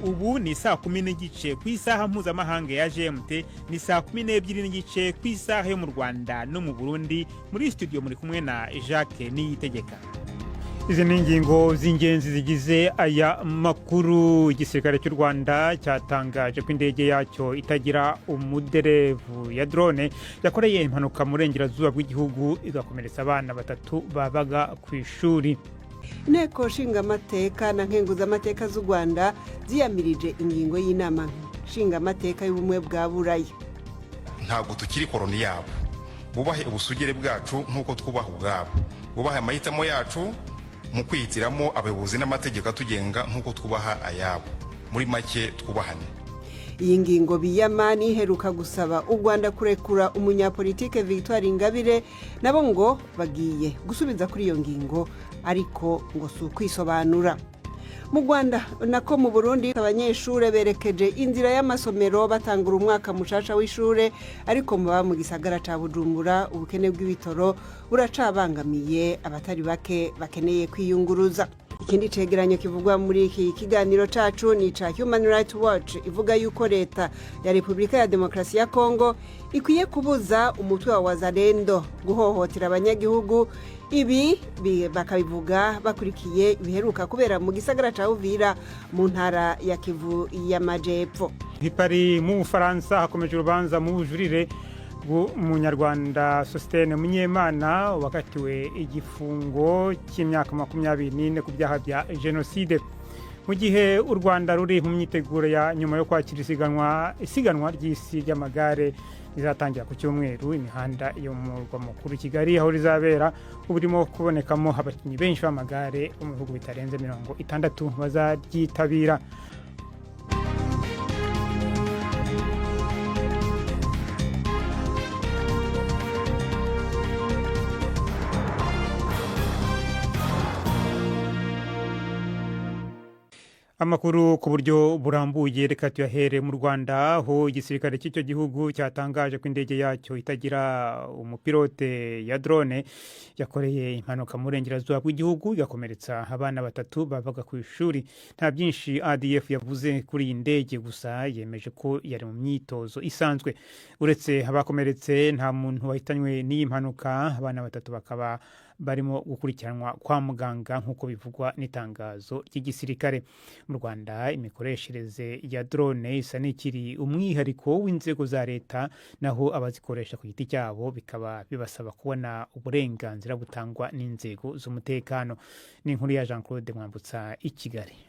ubu ni saa 10 n'igice ku isaha mpuzamahanga ya GMT, ni saa 12 n'igice ku isaha yo mu Rwanda no mu Burundi. Muri studio muri kumwe na Jacques Niyitegeka. Izi ni ingingo z'ingenzi zigize aya makuru. Igisirikare cy'u Rwanda cyatangaje ko indege yacyo itagira umuderevu ya drone yakoreye impanuka mu burengerazuba bw'igihugu igakomeretsa abana 3 babaga ku ishuri. Inteko nshingamateka na nkenguzamateka z'u Rwanda ziyamirije ingingo y'inama nshingamateka y'ubumwe bwa Buraya. Ntabwo tukiri koloni yabo, bubahe ubusugire bwacu nk'uko twubaha ubwabo, bubahe amahitamo yacu mu kwihitiramo abayobozi n'amategeko atugenga nk'uko twubaha ayabo. Muri make twubahane. Iyi ngingo biyamani iheruka gusaba u Rwanda kurekura umunyapolitike Victoire Ingabire, nabo ngo bagiye gusubiza kuri iyo ngingo, ariko ngo si ukwisobanura. Mu Rwanda nako mu Burundi abanyeshure berekeje inzira y'amasomero batangura umwaka mushasha w'ishure, ariko mu gisagara ca Bujumbura ubukene bw'ibitoro buracabangamiye abatari bake bakeneye kwiyunguruza. Ikindi cegeranyo kivugwa muri iki kiganiro cacu ni ca Human Rights Watch, ivuga yuko leta ya Republika ya Demokrasi ya Kongo ikwiye kubuza umutwe wa Wazalendo guhohotera abanyagihugu. Ibi bakabivuga bakurikiye biheruka kubera mu gisagara ca Uvira mu ntara ya Kivu y'Amajepfo. Paris mu Bufaransa hakomeje urubanza mu bujurire bw'umunyarwanda Sostene Munyemana wakatiwe igifungo cy'imyaka 24 ku byaha bya genocide. Mu gihe u Rwanda ruri mu myiteguro ya nyuma yo kwakira isiganwa ry'isi ry'amagare rizatangira ku cyumweru, imihanda yo mu murwa mukuru Kigali aho rizabera uburimo kubonekamo abakinnyi benshi b'amagare mu bihugu bitarenze 60 bazaryitabira. Amakuru ku buryo burambuye reka tuyahere mu Rwanda, aho igisirikare cy'icyo gihugu cyatangaje ko indege yacyo itagira umupilote ya drone yakoreye impanuka mu burengerazuba bw'igihugu igakomeretsa abana 3 babaga ku ishuri. Nta byinshi ADF yavuze kuri iyi ndege, gusa yemeje ko yari mu myitozo isanzwe. Uretse abakomeretse nta muntu wahitanywe n'iyi mpanuka, abana 3 bakaba barimo gukurikiranwa kwa muganga nk'uko bivugwa n'itangazo ry'igisirikare. Mu Rwanda imikoreshereze ya drone isa n'ikiri umwihariko w'inzego za leta, naho abazikoresha ku giti cyabo bikaba bibasaba kubona uburenganzira butangwa n'inzego z'umutekano. Ni inkuru ya Jean Claude Mwambutsa i Kigali.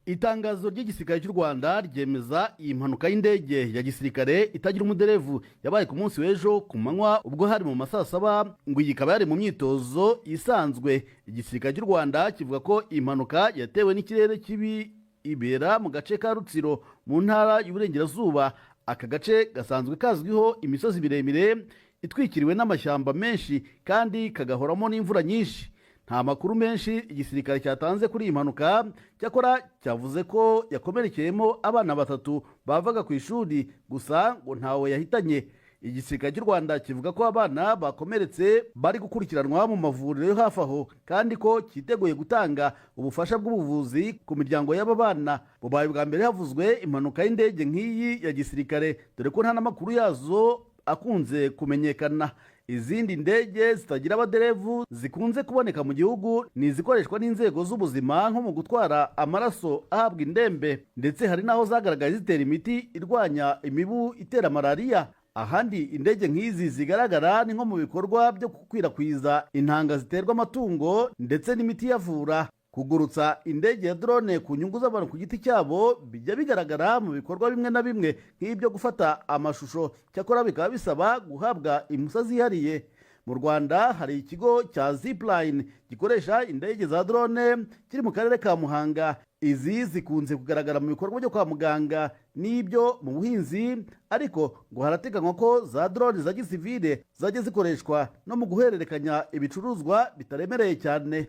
Itangazo ry'igisirikare cy'u Rwanda ryemeza iyi mpanuka y'indege ya gisirikare itagira umuderevu yabaye ku munsi w'ejo ku manywa, ubwo hari mu masaa 7, ngo iyi ikaba yari mu myitozo isanzwe. Igisirikare cy'u Rwanda kivuga ko iyi mpanuka yatewe n'ikirere kibi ibera mu gace ka Rutsiro mu ntara y'Uburengerazuba. Aka gace gasanzwe kazwiho imisozi miremire itwikiriwe n'amashyamba menshi kandi kagahoramo n'imvura nyinshi. Nta makuru menshi igisirikare cyatanze kuri iyi mpanuka, cyakora cyavuze ko yakomerekeyemo abana 3 bavaga ku ishuri, gusa ngo ntawe yahitanye. Igisirikare cy'u Rwanda kivuga ko abana bakomeretse bari gukurikiranwa mu mavuriro yo hafi aho, kandi ko cyiteguye gutanga ubufasha bw'ubuvuzi ku miryango y'aba bana. Bubaye bwa mbere havuzwe impanuka y'indege nk'iyi ya gisirikare, dore ko nta n'amakuru yazo akunze kumenyekana. Izindi ndege zitagira abaderevu zikunze kuboneka mu gihugu ni izikoreshwa n'inzego z'ubuzima nko mu gutwara amaraso ahabwa indembe, ndetse hari naho zagaragaye zitera imiti irwanya imibu itera malariya. Ahandi indege nk'izi zigaragara ni nko mu bikorwa byo gukwirakwiza intanga ziterwa amatungo ndetse n'imiti iyavura. Kugurutsa indege ya drone ku nyungu z'abantu ku giti cyabo bijya bigaragara mu bikorwa bimwe na bimwe nk'ibyo gufata amashusho, cyakora bikaba bisaba guhabwa impushya zihariye. Mu Rwanda hari ikigo cya Zipline gikoresha indege za drone kiri mu karere ka Muhanga. Izi zikunze kugaragara mu bikorwa byo kwa muganga n'ibyo mu buhinzi, ariko ngo harateganywa ko za drone za gisivile zajya zikoreshwa no mu guhererekanya ibicuruzwa bitaremereye cyane.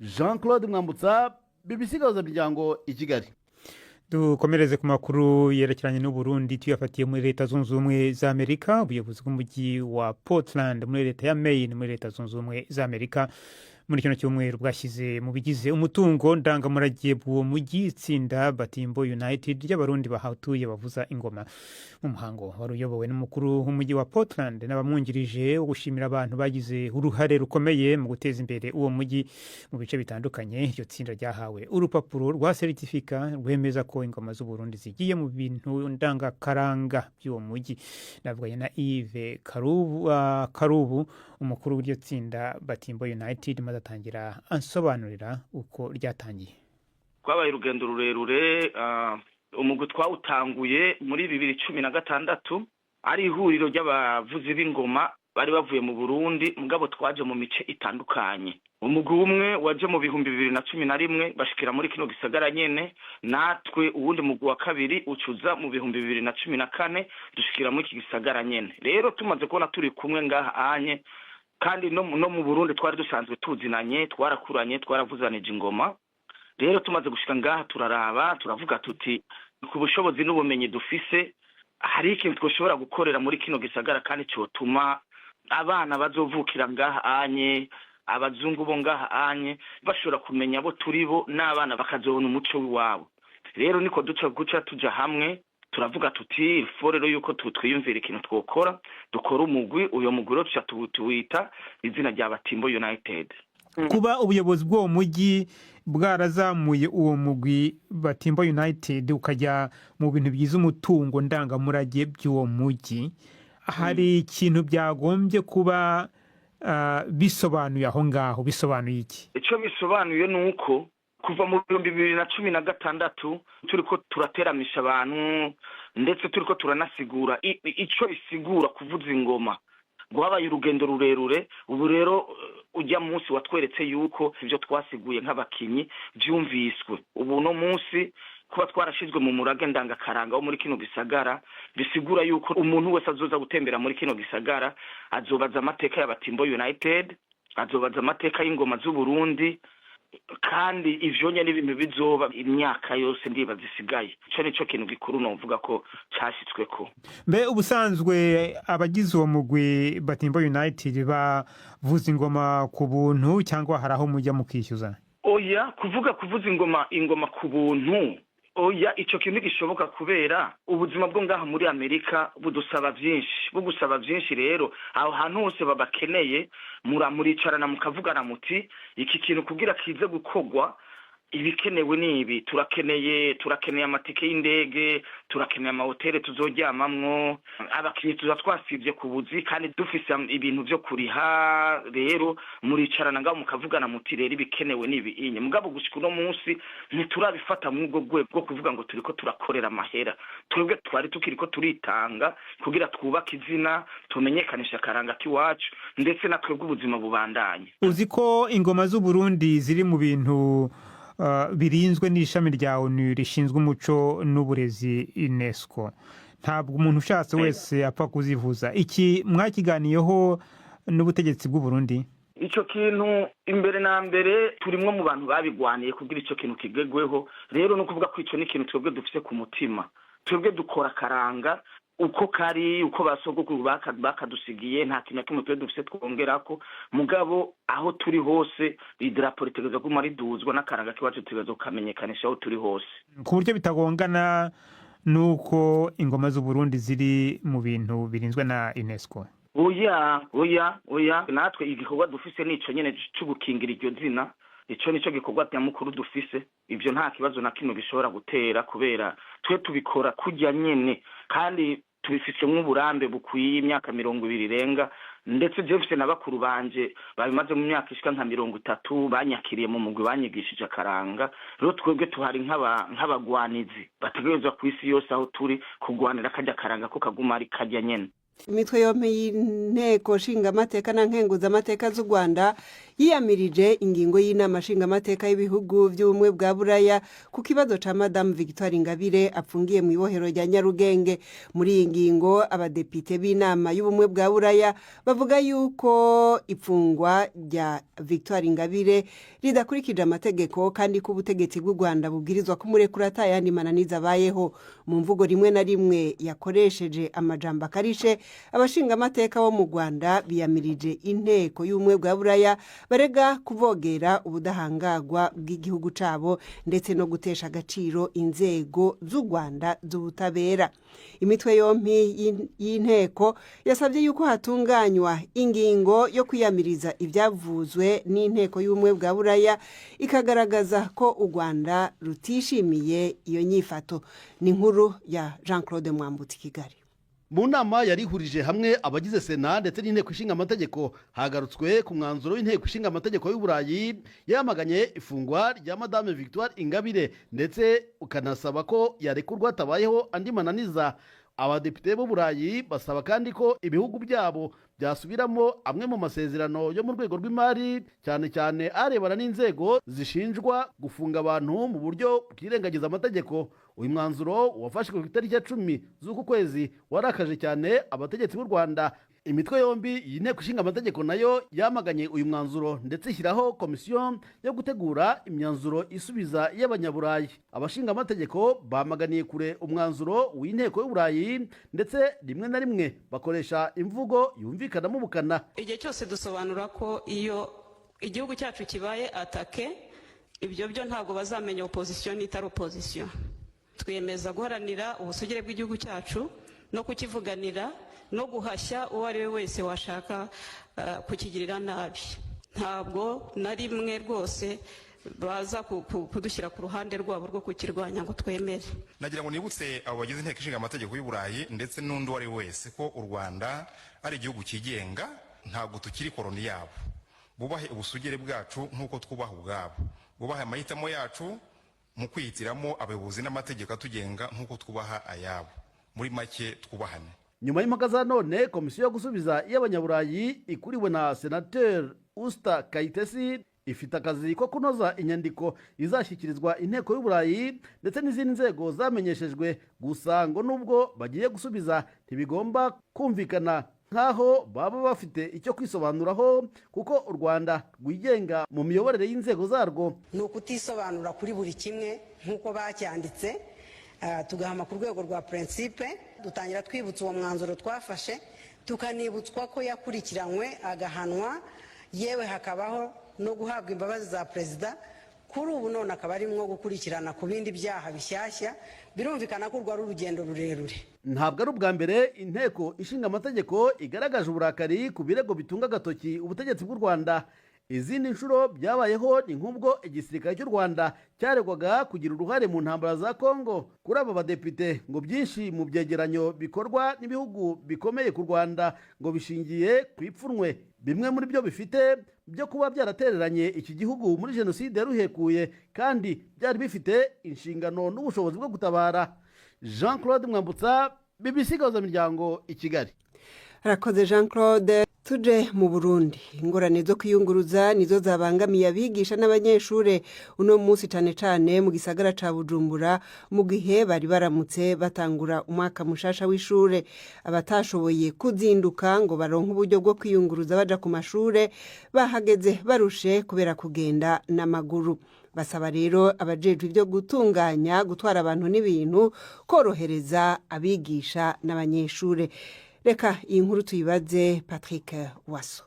Jean Claude Mwambutsa, BBC Gahuzamiryango i Kigali. Dukomereze ku makuru yerekeranye n'u Burundi tuyafatiye muri Leta Zunze Ubumwe za Amerika. Ubuyobozi bw'umujyi wa Portland muri Leta ya Maine muri Leta Zunze Ubumwe za Amerika muri kino cyumweru bwashyize mu bigize umutungo ndangamurage bw'uwo mujyi itsinda Batimbo United ry'abarundi bahatuye bavuza ingoma. Mu muhango wari uyobowe n'umukuru w'umujyi wa Portland n'abamwungirije wo gushimira abantu bagize uruhare rukomeye mu guteza imbere uwo mujyi mu bice bitandukanye. Iryo tsinda ryahawe urupapuro rwa seritifika rwemeza ko ingoma z'u Burundi zigiye mu bintu ndangakaranga by'uwo mujyi. Navuganye na Yves Karubu umukuru w'iryo tsinda Batimbo United maze atangira ansobanurira uko ryatangiye. Twabaye urugendo rurerure, umugwi twawutanguye muri 2016 ari ihuriro ry'abavuzi b'ingoma bari bavuye mu Burundi, mugabo twaje mu mice itandukanye. Umugwi umwe waje mu 2011 bashikira muri kino gisagara nyene, natwe uwundi mugwi wa kabiri ucuza mu 2014 dushikira muri iki gisagara nyene. Rero tumaze kubona turi kumwe ngaha anye, kandi no mu Burundi twari dusanzwe tuzinanye, twarakuranye, twaravuzanije ingoma. Rero tumaze gushika ngaha turaraba, turavuga tuti ku bushobozi n'ubumenyi dufise hari ikintu twoshobora gukorera muri kino gisagara kandi cyotuma abana bazovukira ngaha anye, abazungu bo ngaha anye bashobora kumenya abo turibo n'abana bakazobona umuco w'iwabo. Rero niko guca tuja hamwe turavuga tuti forero yuko twiyumvira ikintu twokora, dukora umugwi. Uyo mugwi rero tuca tuwita izina rya Batimbo United. Kuba ubuyobozi bw'uwo mujyi bwarazamuye uwo mugwi Batimbo United ukajya mu bintu bigize umutungo ndangamurage by'uwo mujyi, hari ikintu byagombye kuba bisobanuye aho ngaho. Bisobanuye iki? Icyo bisobanuye ni uko kuva mu 2016 turiko turateramisha abantu, ndetse turiko turanasigura ico isigura kuvuza ingoma. Gwabaye urugendo rurerure. Ubu rero ujya munsi watweretse yuko ivyo twasiguye nk'abakinyi byumviswe. Ubu no munsi kuba twarashizwe mu murage ndangakaranga wo muri kino gisagara bisigura yuko umuntu wese azoza gutembera muri kino gisagara azobaza amateka ya Batimbo United, azobaza amateka y'ingoma z'u Burundi, kandi ivyo nyene n'ibintu bizoba imyaka yose ndiba zisigaye. Ico nico kintu gikuru novuga ko cyashitsweko. Mbe ubusanzwe abagize uwo mugwi Batimbo United bavuza ingoma ku buntu cyangwa hari aho mujya mukishyuza? Oya, kuvuza ingoma ku buntu, oya, ico kintu gishoboka kubera ubuzima bwo ngaha muri Amerika budusaba byinshi. Rero aho hantu hose babakeneye muricarana mukavugana muti iki kintu kugira kize gukogwa ibikenewe nibi. Turakeneye amatike y'indege, turakeneye amahoteli tuzoryamamwo, abakinyi tuza twasivye ku buzi kandi dufise ibintu byo kuriha. Rero muricarana ngaho mukavugana muti rero ibikenewe nibi inye. Mugabo gushika no munsi ntiturabifata mu bwo bwo kuvuga ngo turiko turakorera amahera. Twebwe twari tukiriko turitanga kugira twubaka izina, tumenyekanisha akaranga k'iwacu, ndetse na twebwe ubuzima bubandanye. Uzi ko ingoma z'u Burundi ziri mu bintu birinzwe n'ishami rya ONU rishinzwe umuco n'uburezi UNESCO. Ntabwo umuntu ushatse wese apfa kuzivuza. Iki mwakiganiyeho n'ubutegetsi bw'u Burundi? Ico kintu imbere na mbere turimwo mu bantu babigwaniye kugira ico kintu kigegweho. Rero no kuvuga ko ico ni ikintu twebwe dufise ku mutima. Twebwe dukora karanga uko kari, uko basogokuru bakadusigiye, nta kintu kimwe twe dufise twongerako. Mugabo aho turi hose idarapo ritegerezwa guma riduzwa n'akaranga kiwacu tutegerezwa kamenyekanisha aho turi hose, ku buryo bitagongana nuko ingoma z'u Burundi ziri mu bintu birinzwe na UNESCO. Oya, natwe igikorwa dufise nico nyene cyo gukingira iryo zina. Ico nico gikorwa nyamukuru dufise. Ivyo nta kibazo na kimwe bishobora gutera kubera twe tubikora kujya nyene, kandi tubifise nk'uburambe bukwiye imyaka 20 irenga, ndetse Jefferson n'abakuru banje babimaze mu myaka ishika nka 30 banyakiriye mu mugwi banyigishije akaranga. Rero twebwe tuhari nk'abagwanizi bategerezwa ku isi yose aho turi kugwanira kajya karanga ko kaguma ari kajya nyene. Imitwe yompi y'inteko nshingamateka na nkenguzamateka z'u Rwanda yiyamirije ingingo y'inama nshingamateka y'ibihugu by'ubumwe bwa Buraya ku kibazo ca Madame Victoire Ingabire apfungiye mu ibohero rya Nyarugenge. Muri iyi ngingo abadepite b'inama y'ubumwe bwa Buraya bavuga yuko ipfungwa rya Victoire Ingabire ridakurikije amategeko, kandi ko ubutegetsi bw'u Rwanda bubwirizwa kumurekura atayandi mananiza abayeho. Mu mvugo rimwe na rimwe yakoresheje amajambo akarishe abashingamateka bo mu Rwanda biyamirije inteko y'ubumwe bwa Buraya barega kuvogera ubudahangagwa bw'igihugu cabo ndetse no gutesha agaciro inzego z'u Rwanda z'ubutabera. Imitwe yompi y'inteko yasabye yuko hatunganywa ingingo yo kwiyamiriza ibyavuzwe n'inteko y'ubumwe bwa Buraya ikagaragaza ko u Rwanda rutishimiye iyo nyifato. Ni inkuru ya Jean-Claude Mwambutsi, Kigali. Mu nama yarihurije hamwe abagize Sena ndetse n'inteko ishinga amategeko, hagarutswe ku mwanzuro w'inteko ishinga amategeko y'u Burayi yamaganye ifungwa rya Madame Victoire Ingabire ndetse ukanasaba ko yarekurwa tabayeho andi mananiza. Abadepite b'u Burayi basaba kandi ko ibihugu byabo byasubiramo amwe mu masezerano yo mu rwego rw'imari, cyane cyane arebana n'inzego zishinjwa gufunga abantu mu buryo bwirengagiza amategeko. Uyu mwanzuro wafashwe ku itariki ya 10 z'uku kwezi warakaje cyane abategetsi b'u Rwanda. Imitwe yombi y'inteko ishinga amategeko nayo yamaganye uyu mwanzuro ndetse ishyiraho komisiyo yo gutegura imyanzuro isubiza y'abanyaburayi. Abashinga amategeko bamaganiye kure umwanzuro w'inteko y'u Burayi ndetse rimwe na rimwe bakoresha imvugo yumvikanamo ubukana. Igihe cyose dusobanura ko iyo igihugu cyacu kibaye atake, ibyo byo ntabwo bazamenya opposition n'itari opposition. Twiyemeza guharanira ubusugire bw'igihugu cyacu no kukivuganira no guhashya uwo ari we wese washaka kukigirira nabi. Ntabwo na rimwe rwose baza kudushyira ku ruhande rwabo rwo kukirwanya ngo twemere. Nagira ngo nibutse abo bagize inteko ishinga amategeko y'u Burayi ndetse n'undi wari wese ko u Rwanda ari igihugu kigenga, ntabwo tukiri koloni yabo. Bubahe ubusugire bwacu nk'uko twubaha ubwabo, bubahe amahitamo yacu mu kwihitiramo abayobozi n'amategeko atugenga nk'uko twubaha ayabo. Muri make twubahane. Nyuma y'impaka za none, komisiyo yo gusubiza y'abanyaburayi ikuriwe na Senateur Usta Kayitesi ifite akazi ko kunoza inyandiko izashyikirizwa inteko y'u Burayi ndetse n'izindi nzego zamenyeshejwe. Gusa ngo nubwo bagiye gusubiza ntibigomba kumvikana nkaho baba bafite icyo kwisobanuraho, kuko u Rwanda rwigenga mu miyoborere y'inzego zarwo. Ni ukutisobanura kuri buri kimwe nk'uko bacyanditse, tugahama ku rwego rwa principe. Dutangira twibutsa uwo mwanzuro twafashe, tukanibutswa ko yakurikiranywe agahanwa, yewe hakabaho no guhabwa imbabazi za perezida. Kuri ubu none akaba arimwo gukurikirana ku bindi byaha bishyashya. Birumvikana ko urwo ari urugendo rurerure. Ntabwo ari ubwa mbere inteko ishinga amategeko igaragaje uburakari ku birego bitunga agatoki ubutegetsi bw'u Rwanda. Izindi nshuro byabayeho ni nk'ubwo igisirikare cy'u Rwanda cyaregwaga kugira uruhare mu ntambara za Kongo. Kuri aba badepite ngo byinshi mu byegeranyo bikorwa n'ibihugu bikomeye ku Rwanda ngo bishingiye ku ipfunwe. Bimwe muri byo bifite byo kuba byaratereranye iki gihugu muri jenoside yaruhekuye kandi byari bifite inshingano n'ubushobozi bwo gutabara. Jean-Claude Mwambutsa, BBC Gahuzamiryango, i Kigali. Harakoze Jean-Claude. Tuje mu Burundi, ingorane zo kwiyunguruza nizo zabangamiye abigisha n'abanyeshure uno munsi cyane cyane mu gisagara ca Bujumbura, mu gihe bari baramutse batangura umwaka mushasha w'ishure. Abatashoboye kuzinduka ngo baronke uburyo bwo kwiyunguruza baja ku mashure bahageze barushe kubera kugenda n'amaguru. Basaba rero abajejwe ibyo gutunganya gutwara abantu n'ibintu korohereza abigisha n'abanyeshure. Reka iyi nkuru tuyibaze Patrick Waso.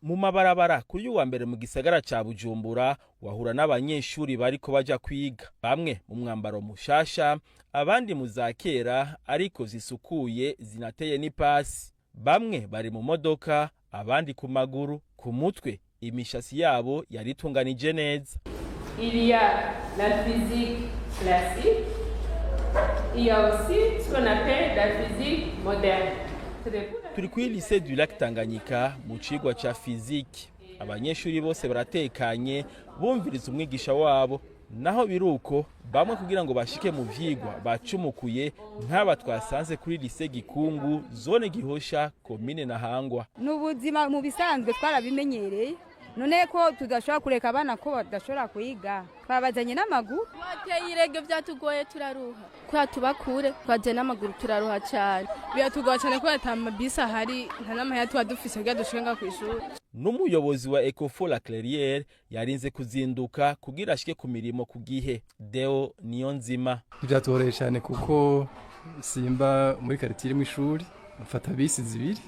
Mu mabarabara kuri uwa mbere mu gisagara ca Bujumbura wahura n'abanyeshuri bariko baja kwiga, bamwe mu mwambaro mushasha, abandi mu zakera ariko zisukuye zinateye n'ipasi. Bamwe bari mu modoka, abandi ku maguru, ku mutwe imishasi yabo yaritunganije neza. Il y a la physique classique, il y a aussi ce qu'on appelle la physique moderne. Turi kuri lycée du Lac Tanganyika mu cigwa ca physique. Abanyeshuri bose baratekanye bumviriza umwigisha wabo, naho biruko bamwe kugira ngo bashike mu vyigwa bacumukuye nk'aba twasanze kuri lycée Gikungu, zone Gihosha, komine Ntahangwa. N'ubuzima mu bisanzwe twarabimenyereye, none ko tudashobora kureka abana ko badashobora kwiga, twabazanye n'amaguru. Wateye irege byatugoye turaruha, kwa tubakure twaje n'amaguru turaruha cyane. Byatugoye cyane ko atamabisi ahari, nta n'amahera tuba dufise kugira dushinga ku ishuri. N'umuyobozi wa Ecofo La Clairière yarinze kuzinduka kugira ashike ku mirimo ku gihe. Deo Niyonzima: Byatugoye cyane kuko simba muri quartier mu ishuri, mfata bisi zibiri,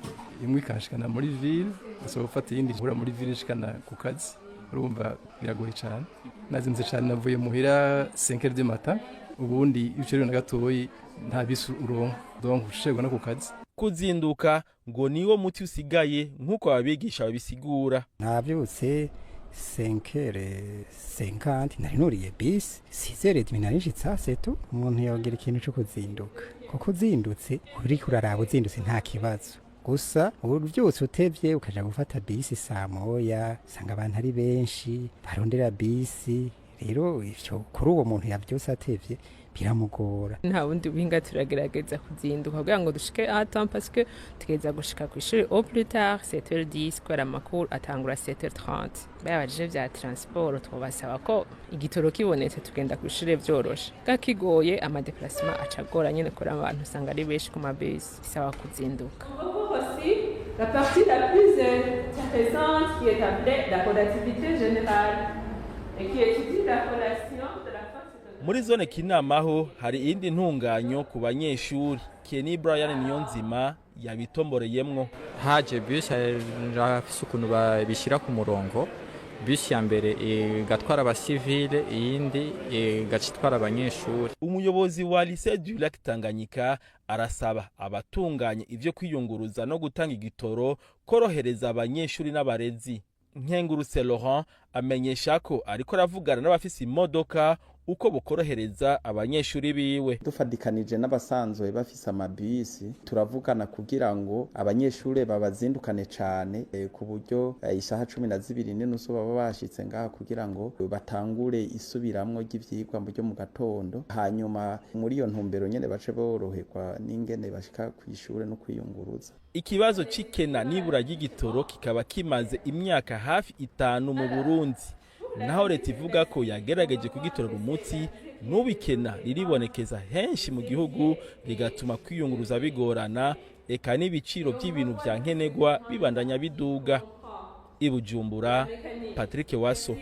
imwe ikanshikana muri ville, so gufata iyindi nkura muri ville ishikana ku kazi. Urumva biragoye cyane. Nazinze cyane navuye muhira 5h du matin, ubundi ibiciro na gatoyi nta bisi uronka, donc ushegwa no ku kazi. Kuzinduka ngo niwo muti usigaye nk'uko ababigisha babisigura. Nabyutse 5h50 nari nuriye bisi 6h30 narinjitse setu. Umuntu yogira ikintu cyo kuzinduka, kuko uzindutse uri kuraraba uzindutse nta kibazo. Gusa ubyutse utevye ukaja gufata bisi saa moya, sanga abantu ari benshi barondera bisi, rero ivyo kuri uwo muntu yavyose atevye biramugora. Nta wundi buhinga turagerageza kuzinduka kugira ngo dushike temps parce que tugeza gushika ku ishuri au plus tard 7h10 kubera amakuru atangura 7h30. Bayabaje vya transport twabasaba ko igitoro kibonetse tugenda ku ishuri vyoroshe. Gakigoye ama déplacement acagora nyene kora abantu usanga ari benshi ku mabisi bisaba kuzinduka. La partie la plus intéressante qui est appelée la relativité générale et qui étudie la relation de la force. Muri zone Kinamaho hari indi ntunganyo ku banyeshuri. Kenny Brian Niyonzima yabitomboreyemwo. Haje bus rafise ukuntu babishira ku murongo. Bus ya mbere igatwara abasivile, iyindi igacitwara abanyeshuri. Umuyobozi wa Lycée du Lac Tanganyika arasaba abatunganye ivyo kwiyunguruza no gutanga igitoro korohereza abanyeshuri n'abarezi. Nkengurutse Laurent amenyesha ko ariko aravugana n'abafise imodoka uko bukorohereza abanyeshuri biwe. Dufadikanije n'abasanzwe bafise amabisi turavugana kugira ngo abanyeshuri babazindukane cyane ku buryo isaha 12:30 baba bashitse ngaha kugira ngo batangure isubiramwo ry'ivyigwa mu byo mu gatondo, hanyuma muri iyo ntumbero nyene bace boroherwa n'ingene bashika kw'ishure no kwiyunguruza. Ikibazo cikena nibura ry'igitoro kikaba kimaze imyaka hafi 5 mu Burundi. Naho leta ivuga ko yagerageje kugitorera umuti, n'ubikena riribonekeza henshi mu gihugu rigatuma kwiyunguruza bigorana, eka n'ibiciro by'ibintu vya nkenegwa bibandanya biduga. I Bujumbura, Patrick Waso.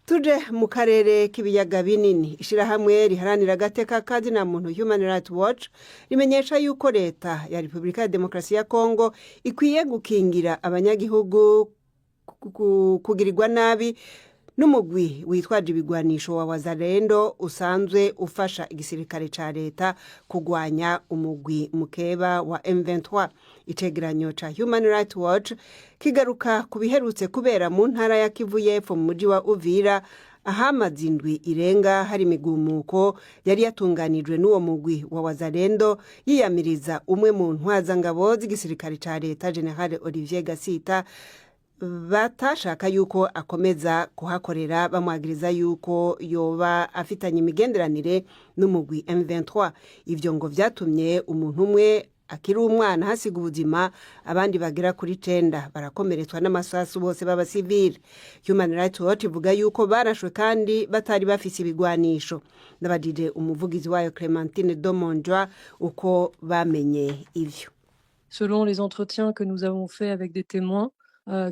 Tuje mu karere k'ibiyaga binini, ishirahamwe riharanira agateka kazina muntu Human Rights Watch rimenyesha yuko leta ya Repubulika ya Demokarasi ya Kongo ikwiye gukingira abanyagihugu kugirirwa nabi n'umugwi witwaje ibigwanisho wa Wazalendo usanzwe ufasha igisirikare ca leta kugwanya umugwi mukeba wa M23. Icegeranyo ca Human Rights Watch kigaruka kubiherutse kubera mu ntara ya Kivu y'Epfo mu muji wa Uvira, ahamaze indwi irenga hari imigumuko yari yatunganijwe n'uwo mugwi wa Wazalendo yiyamiriza umwe mu ntwazangabo z'igisirikare ca leta General Olivier Gasita. Batashaka yuko akomeza kuhakorera bamwagiriza yuko yoba afitanye imigenderanire n'umugwi M23. Ivyo ngo vyatumye umuntu umwe akiri umwana hasiga ubuzima, abandi bagera kuri 9 barakomeretswa n'amasasu bose b'abasivile. Human Rights Watch ivuga yuko barashwe kandi batari bafise ibigwanisho. Nabadije umuvugizi wayo Clémentine Domonjwa uko bamenye ivyo. Selon les entretiens que nous avons fait avec des témoins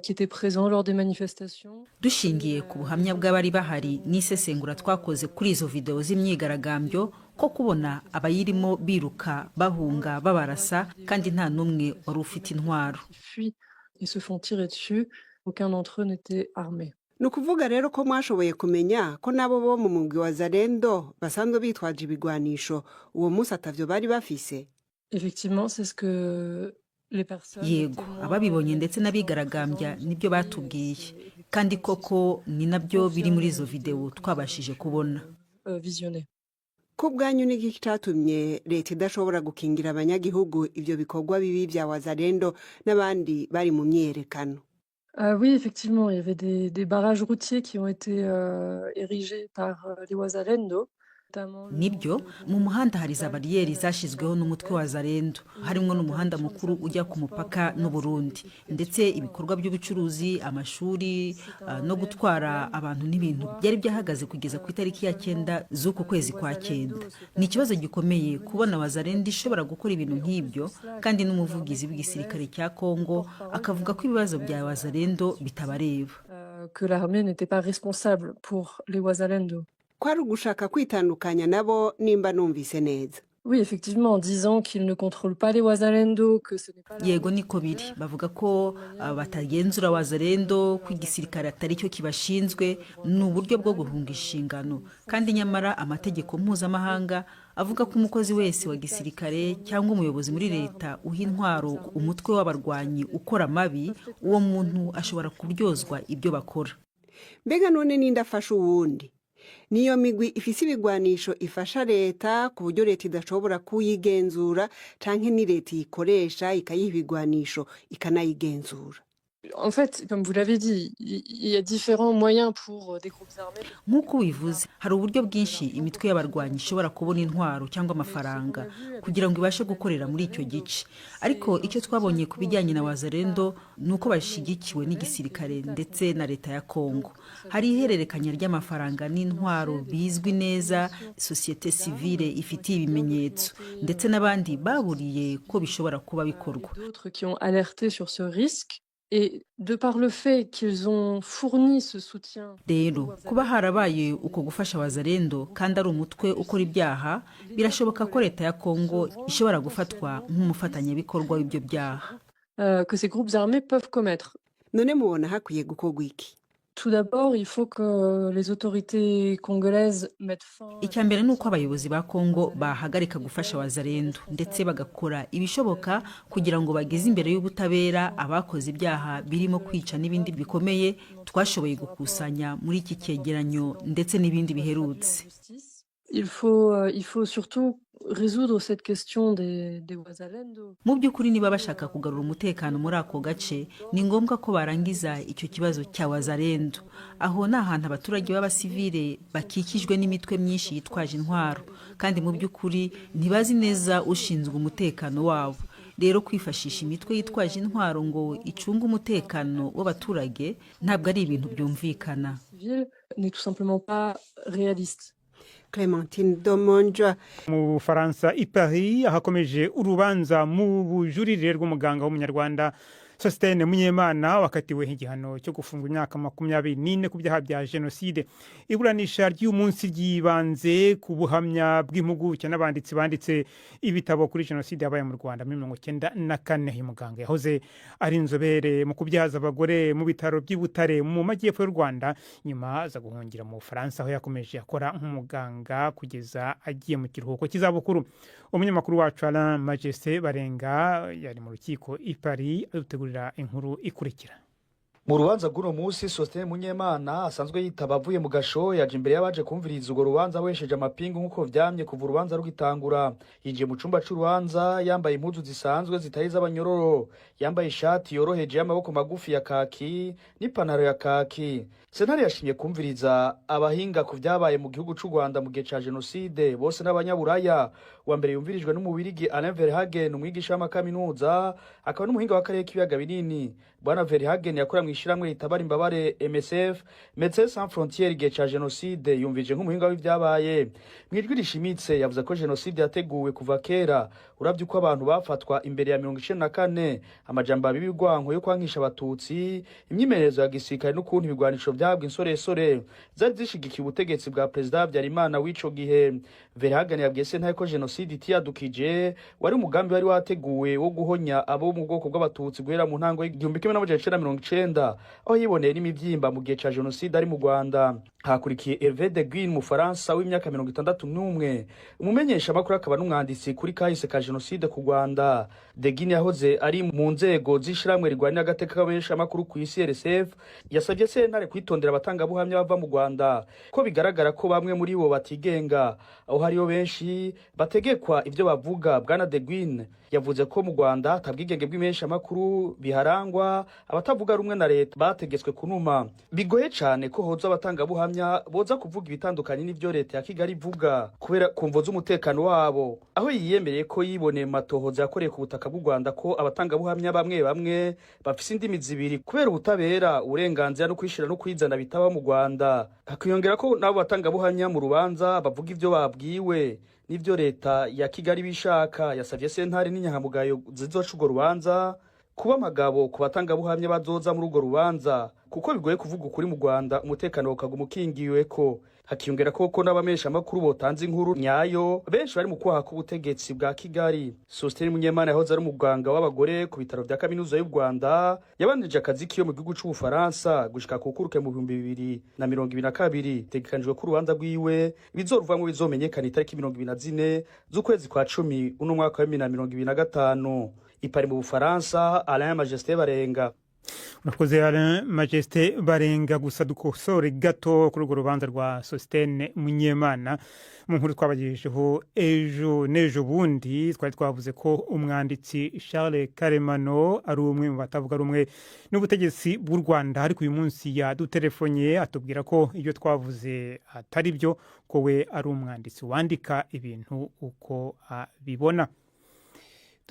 qui étaient présents lors des manifestations. Dushingiye ku buhamya bw'abari bahari n'isesengura twakoze kuri izo video z'imyigaragambyo ko kubona abayirimo biruka bahunga babarasa kandi nta numwe wari ufite intwaro. Ils se font tirer dessus, aucun d'entre eux n'était armé. Nukuvuga rero ko mwashoboye kumenya ko nabo bo mu mugwi wa Wazalendo basanzwe bitwaje ibigwanisho uwo munsi atavyo bari bafise. Effectivement, c'est ce que Yego, ababibonye ndetse n'abigaragambya nibyo batubwiye, kandi koko ni nabyo biri muri izo video twabashije kubona. Ko bwanyu n'iki cyatumye leta idashobora gukingira abanyagihugu ivyo bikorwa bibi vya Wazalendo n'abandi bari mu myerekano? Oui, effectivement, il y avait des barrages routiers qui ont été érigés par les Wazalendo. Nibyo, mu muhanda hari za bariyeri zashizweho n'umutwe wa Wazalendo, harimo n'umuhanda mukuru ujya ku mupaka n'u Burundi, ndetse ibikorwa by'ubucuruzi, amashuri no gutwara abantu n'ibintu byari byahagaze kugeza ku itariki ya 9 z'uko kwezi kwa 9. Ni ikibazo gikomeye kubona Wazalendo ishobora gukora ibintu nk'ibyo, kandi n'umuvugizi w'igisirikare cya Kongo akavuga ko ibibazo bya Wazalendo bitabareba. Que l'armée n'était pas responsable pour les Wazalendo. kwari ugushaka kwitandukanya nabo nimba numvise neza. Oui, effectivement, en disant qu'ils ne contrôlent pas les Wazalendo, que ce n'est pas... Yego niko biri bavuga ko batagenzura Wazalendo, ko igisirikare atari cyo kibashinzwe, ni uburyo bwo guhunga inshingano, kandi nyamara amategeko mpuzamahanga avuga ko umukozi wese wa gisirikare cyangwa umuyobozi muri leta uha intwaro umutwe w'abarwanyi ukora amabi, uwo muntu ashobora kuryozwa ibyo bakora. Mbega none ninde afasha uwundi? Niyo migwi ifise ibigwanisho ifasha leta ku buryo leta idashobora kuyigenzura canke ni leta ikoresha ikayiha ibigwanisho ikanayigenzura? En fait, comme vous l'avez dit, il y a différents moyens pour des groupes armés. Nk'uko bivuze, hari uburyo bwinshi imitwe y'abarwanyi ishobora kubona intwaro cyangwa amafaranga kugira ngo ibashe gukorera muri icyo gice. Ariko icyo twabonye ku bijyanye na Wazalendo ni uko bashigikiwe n'igisirikare ndetse na leta ya Kongo. Hari ihererekanya ry'amafaranga n'intwaro bizwi neza, société civile ifitiye ibimenyetso, ndetse n'abandi baburiye ko bishobora kuba bikorwa. D'autres qui ont alerté sur ce risque. Et de par le fait qu'ils ont fourni ce soutien. Rero kuba harabaye uko gufasha Wazalendo kandi ari umutwe ukora ibyaha, birashoboka ko leta ya Kongo ishobora gufatwa nk'umufatanyabikorwa w'ibyo byaha. Que ces groupes armés peuvent commettre. None mubona hakwiye gukorwa iki? Tout d'abord, il faut que les autorités congolaises mettent fin. Icyambere nuko abayobozi ba Kongo bahagarika gufasha Wazalendo ndetse bagakora ibishoboka kugira ngo bageze imbere y'ubutabera abakoze ibyaha birimo kwica n'ibindi bikomeye twashoboye gukusanya muri iki cyegeranyo ndetse n'ibindi biherutse. Il faut surtout résoudre cette question des Wazalendo. Mu by'ukuri niba bashaka kugarura umutekano muri ako gace ni ngombwa ko barangiza icyo kibazo cya Wazalendo. Aho ni ahantu abaturage b'abasivile bakikijwe n'imitwe myinshi yitwaje intwaro, kandi mu by'ukuri ntibazi neza ushinzwe umutekano wabo. Rero kwifashisha imitwe yitwaje intwaro ngo icunge umutekano w'abaturage ntabwo ari ibintu byumvikana. N'est tout simplement pas réaliste. Clémentine Domonja. Mu Bufaransa i Paris hakomeje urubanza mu bujurire rw'umuganga w'umunyarwanda Sostene Munyemana wakatiwe igihano cyo gufungwa imyaka 24 ku byaha bya genocide. Iburanisha ry'umunsi ryibanze ku buhamya bw'impuguke n'abanditsi banditse ibitabo kuri genocide yabaye mu Rwanda muri 1994. Uyu muganga yahoze ari inzobere mu kubyaza abagore mu bitaro by'Ibutare mu majyepfo y'u Rwanda, nyuma aza guhungira mu Bufaransa aho yakomeje akora nk'umuganga kugeza agiye mu kiruhuko cy'izabukuru. Umunyamakuru wacu Alain Majesté Barenga yari mu rukiko i Paris adutegurira inkuru ikurikira. Mu rubanza rw'uno munsi Sostene Munyemana asanzwe yitaba avuye mu gasho yaje imbere y'abaje kumviriza urwo rubanza wesheje amapingu nk'uko vyamye kuva urubanza rugitangura. Yinjiye mu cumba c'urubanza yambaye impuzu zisanzwe zitari z'abanyororo, yambaye ishati yoroheje y'amaboko magufi ya kaki n'ipantaro ya kaki. Sentare yashimye kumviriza abahinga ku vyabaye mu gihugu c'u Rwanda mu gihe ca genocide, bose n'abanyaburaya. Wa mbere yumvirijwe n'umubirigi Alain Verhagen, umwigisha w'amakaminuza akaba n'umuhinga w'akarere k'ibiyaga binini. Bwana Verhagen yakora mu ishiramwe ritabara imbabare MSF, Médecins Sans Frontières, igihe ca genocide yumvije nk'umuhinga w'ivyabaye. Mwijwi rishimitse yavuze ko genocide yateguwe kuva kera, uravye uko abantu bafatwa imbere ya 1994, amajambo abibigwanko yo kwankisha abatutsi, imyimenyerezo ya gisirikare n'ukuntu ibigwanisho byabwe insoresore zari zishigikiye ubutegetsi bwa Perezida Habyarimana w'ico gihe. Verhagen yabwiye sentare ko genocide itiyadukije wari umugambi wari wateguwe wo guhonya abo mu bwoko bw'abatutsi guhera mu ntango y'igihumbi 1990, aho yiboneye n'imivyimba mu gihe ca genocide ari mu Rwanda. Hakurikiye Hervé de Guin mu Faransa w'imyaka 61, umumenyesha makuru akaba n'umwanditsi kuri kahise ka genocide ku Rwanda. De Guin yahoze ari mu nzego z'ishiramwe rigwanira agateka k'abesha makuru ku isi RSF, yasabye sentare kwitondera abatangabuhamya bava mu Rwanda ko bigaragara ko bamwe muri bo batigenga, aho hariyo benshi bategekwa ivyo bavuga. Bwana De Guin yavuze ko mu Rwanda atabwigenge bw'imesha makuru biharangwa, abatavuga rumwe na leta bategetswe kunuma. Bigoye cyane ko hoza abatangabuhamya boza kuvuga ibitandukanye n'ivyo leta ya Kigali ivuga kubera kumvo z'umutekano wabo, aho yiyemereye ko yiboneye matohoza yakoreye ku butaka bw'u Rwanda ko abatangabuhamya bamwe bafise indimi zibiri kubera ubutabera, uburenganzira no kwishira no kwizana bitaba mu Rwanda. Hakiyongera ko nabo batangabuhamya mu rubanza bavuga ivyo babwiwe n'ivyo leta ya Kigali bishaka. Yasavye sentare n'inyangamugayo zizoca urwo rubanza kuba amagabo ku batangabuhamya bazoza muri urwo rubanza kuko bigoye kuvuga ukuri mu Rwanda umutekano ukaguma ukingiwe ko hakiyongera koko n'abamesha amakuru botanze inkuru nyayo benshi bari mu kwaha k'ubutegetsi bwa Kigali. Sostene Munyemana yahoze ari umuganga w'abagore ku bitaro bya kaminuza y'u Rwanda yabanije akazi kiyo mu gihugu c'Ubufaransa gushika kukuruke mu 2022 tegekanijwe ku rubanza rwiwe bizoruvamwe bizomenyekana itariki 24 z'ukwezi kwa 10 uno mwaka wa 2025 ipari mu Bufaransa. Alain Majesté Barenga. Urakoze Alain Majesté Barenga. Gusa dukosore gato kuri urwo rubanza rwa Sostene Munyemana mu nkuru twabagejejeho ejo nejo bundi twari twavuze ko umwanditsi Charles Karemano ari umwe mu batavuga rumwe n'ubutegetsi bw'u Rwanda, ariko uyu munsi yadutelefoniye atubwira ko ibyo twavuze atari byo, ko we ari umwanditsi wandika ibintu uko abibona.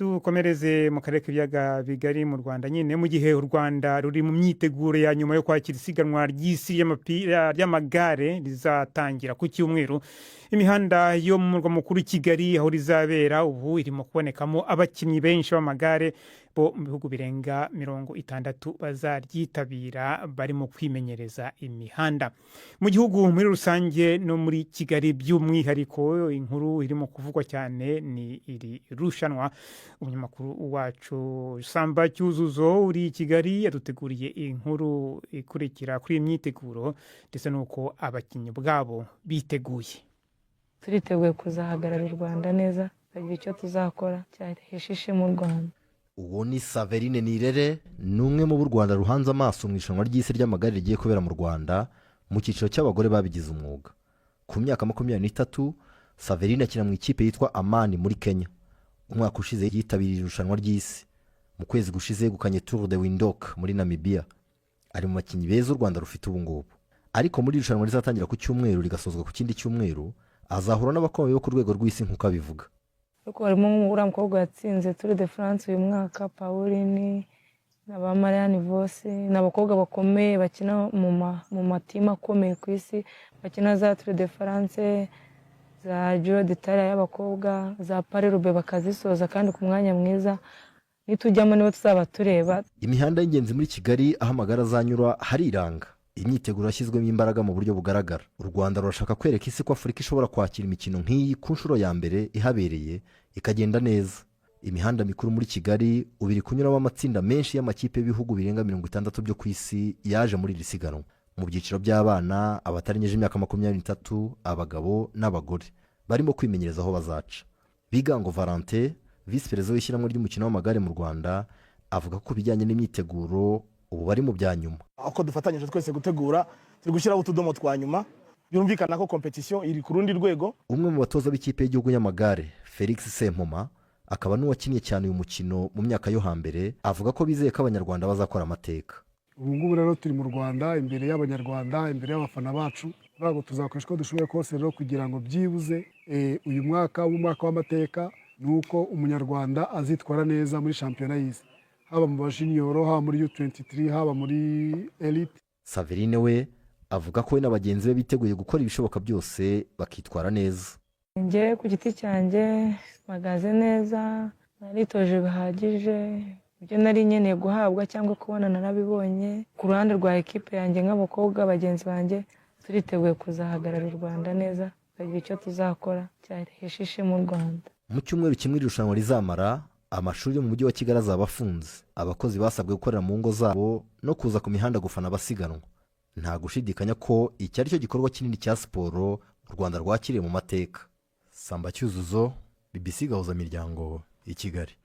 Dukomereze mu karere k'ibiyaga bigari mu Rwanda nyine, mu gihe u Rwanda ruri mu myiteguro ya nyuma yo kwakira isiganwa ry'isi ry'amagare rizatangira ku Cyumweru. Imihanda yo mu murwa mukuru Kigali aho rizabera ubu irimo kubonekamo abakinnyi benshi b'amagare bo mu bihugu birenga 60 bazaryitabira barimo kwimenyereza imihanda mu gihugu muri rusange no muri Kigali by'umwihariko. Inkuru irimo kuvugwa cyane ni iri rushanwa. Umunyamakuru wacu Samba Cyuzuzo uri i Kigali yaduteguriye inkuru ikurikira kuri imyiteguro ndetse nuko abakinnyi bwabo biteguye. Turiteguye kuzahagararira u Rwanda neza, bagira icyo tuzakora cyaheshishe mu Rwanda. Uwo ni Saverine Nirere, numwe mu Rwanda ruhanze amaso mu ishanwa ry'isi ry'amagare rigiye kubera mu Rwanda mu cyiciro cy'abagore babigize umwuga. Ku myaka 23 Saverine akina mu ikipe yitwa Amani muri Kenya. Umwaka ushize yitabiriye irushanwa ry'isi. Mu kwezi gushize yegukanye Tour de Windhoek muri Namibia. Ari mu bakinnyi beza u Rwanda rufite ubu ngubu. Ariko muri irushanwa rizatangira ku Cyumweru rigasozwa ku kindi Cyumweru, azahura n'abakomeye bo ku rwego rw'isi nk'uko abivuga. Ariko harimo uriya mukobwa yatsinze Tour de France uyu mwaka, Pauline n'aba Marianne Vos, n'abakobwa bakomeye bakina mu matimu akomeye ku isi, bakina za Tour de France, za Giro d'Italia y'abakobwa, za Paris-Roubaix bakazisoza kandi ku mwanya mwiza. Nitujyamo nibo tuzaba tureba. Imihanda y'ingenzi muri Kigali aho amagara azanyura hariranga. Imyiteguro yashyizwemo imbaraga mu buryo bugaragara. U Rwanda rurashaka kwereka isi ko Afurika ishobora kwakira imikino nk'iyi ku nshuro ya mbere ihabereye ikagenda neza. Imihanda mikuru muri Kigali ubiri kunyuramo amatsinda menshi y'amakipe y'ibihugu birenga 60 byo ku isi yaje muri iri siganwa. Mu byiciro by'abana, abatarengeje imyaka 23, abagabo n'abagore barimo kwimenyereza aho bazaca. Bigango Valentin, Vice President w'ishyirahamwe ry'umukino w'amagare mu Rwanda, avuga ko bijyanye n'imyiteguro ubu bari mu byanyuma. Ako dufatanyije twese gutegura, turi gushyiraho utudomo twa nyuma. Birumvikana ko competition iri ku rundi rwego. Umwe mu batoza b'ikipe y'igihugu y'amagare, Felix Sempoma, akaba n'uwakinnye cyane uyu mukino mu myaka yo hambere, avuga ko bizeye ko abanyarwanda bazakora amateka. Ubu ngubu rero turi mu Rwanda imbere y'abanyarwanda, imbere y'abafana bacu. Ntabwo tuzakoresha ko dushoboye kose rero kugira ngo byibuze uyu mwaka w'amateka nuko umunyarwanda azitwara neza muri shampiyona y'isi. Haba mu bajinioro, haba muri U23, haba muri elite. Saverine we avuga ko we n'abagenzi be biteguye gukora ibishoboka byose bakitwara neza. Nge ku giti cyanjye magaze neza, naritoje bihagije, ibyo nari nkeneye guhabwa cyangwa kubona narabibonye. Ku ruhande rwa ekipe yanjye nk'abakobwa bagenzi banjye turiteguye kuzahagararira u Rwanda neza, bagira icyo tuzakora cyaheshishe mu Rwanda. Mu cyumweru kimwe irushanwa rizamara, amashuri yo mu mujyi wa Kigali azaba afunze. Abakozi basabwe gukorera mu ngo zabo no kuza ku mihanda gufana abasiganwa. Nta gushidikanya ko iki ari cyo gikorwa kinini cya siporo u Rwanda rwakiriye mu mateka. Samba Cyuzuzo, BBC Gahuza Miryango, i Kigali.